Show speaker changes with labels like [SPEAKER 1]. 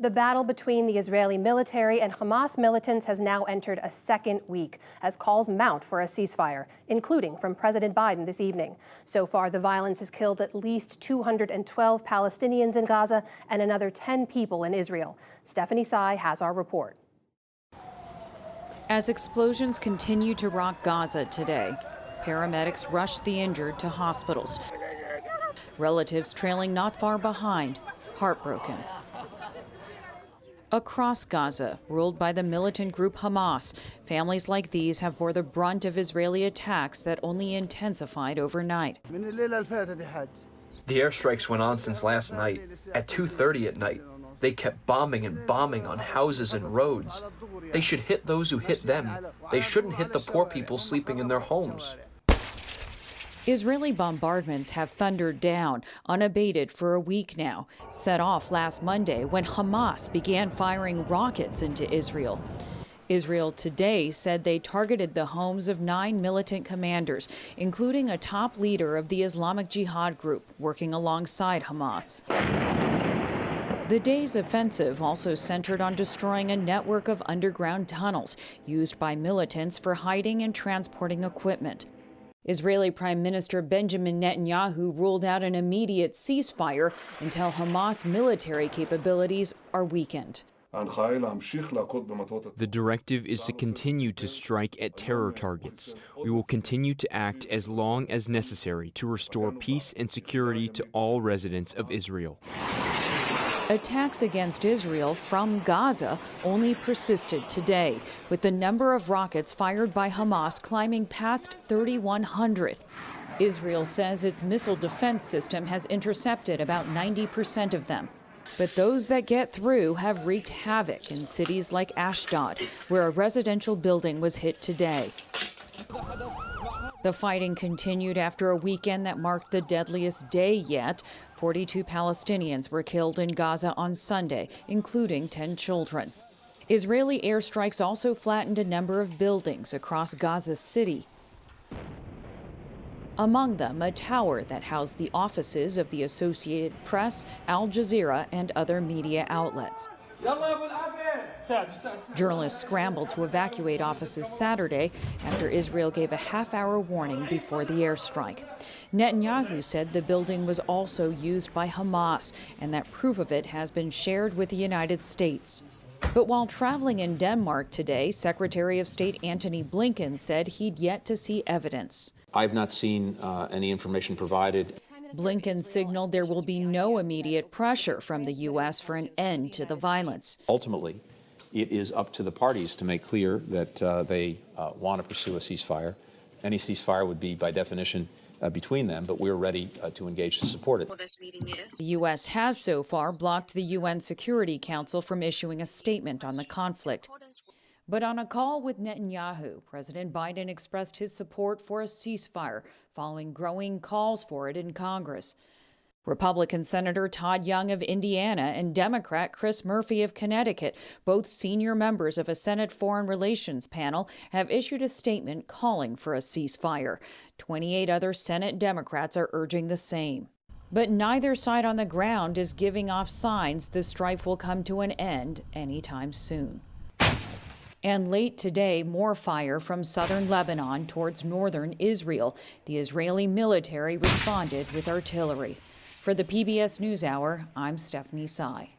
[SPEAKER 1] The battle between the Israeli military and Hamas militants has now entered a second week as calls mount for a ceasefire, including from President Biden this evening. So far, the violence has killed at least 212 Palestinians in Gaza and another 10 people in Israel. Stephanie Tsai has our report.
[SPEAKER 2] As explosions continue to rock Gaza today, paramedics rushed the injured to hospitals. Relatives trailing not far behind, heartbroken. Across Gaza, ruled by the militant group Hamas, families like these have bore the brunt of Israeli attacks that only intensified overnight.
[SPEAKER 3] The airstrikes went on since last night. At 2:30 at night, they kept bombing and bombing on houses and roads. They should hit those who hit them. They shouldn't hit the poor people sleeping in their homes.
[SPEAKER 2] Israeli bombardments have thundered down, unabated for a week now, set off last Monday when Hamas began firing rockets into Israel. Israel today said they targeted the homes of 9 militant commanders, including a top leader of the Islamic Jihad group working alongside Hamas. The day's offensive also centered on destroying a network of underground tunnels used by militants for hiding and transporting equipment. Israeli Prime Minister Benjamin Netanyahu ruled out an immediate ceasefire until Hamas military capabilities are weakened.
[SPEAKER 4] The directive is to continue to strike at terror targets. We will continue to act as long as necessary to restore peace and security to all residents of Israel.
[SPEAKER 2] Attacks against Israel from Gaza only persisted today, with the number of rockets fired by Hamas climbing past 3,100. Israel says its missile defense system has intercepted about 90% of them. But those that get through have wreaked havoc in cities like Ashdod, where a residential building was hit today. The fighting continued after a weekend that marked the deadliest day yet. 42 Palestinians were killed in Gaza on Sunday, including 10 children. Israeli airstrikes also flattened a number of buildings across Gaza City. Among them, a tower that housed the offices of the Associated Press, Al Jazeera, and other media outlets. Journalists scrambled to evacuate offices Saturday after Israel gave a half-hour warning before the airstrike. Netanyahu said the building was also used by Hamas and that proof of it has been shared with the United States. But while traveling in Denmark today, Secretary of State Antony Blinken said he'd yet to see evidence.
[SPEAKER 5] I've not seen any information provided.
[SPEAKER 2] Blinken signaled there will be no immediate pressure from the U.S. for an end to the violence.
[SPEAKER 5] Ultimately, it is up to the parties to make clear that they want to pursue a ceasefire. Any ceasefire would be, by definition, between them, but we're ready to engage to support it.
[SPEAKER 2] The U.S. has so far blocked the UN Security Council from issuing a statement on the conflict. But on a call with Netanyahu, President Biden expressed his support for a ceasefire following growing calls for it in Congress. Republican Senator Todd Young of Indiana and Democrat Chris Murphy of Connecticut, both senior members of a Senate Foreign Relations panel, have issued a statement calling for a ceasefire. 28 other Senate Democrats are urging the same. But neither side on the ground is giving off signs the strife will come to an end anytime soon. And late today, more fire from southern Lebanon towards northern Israel. The Israeli military responded with artillery. For the PBS NewsHour, I'm Stephanie Tsai.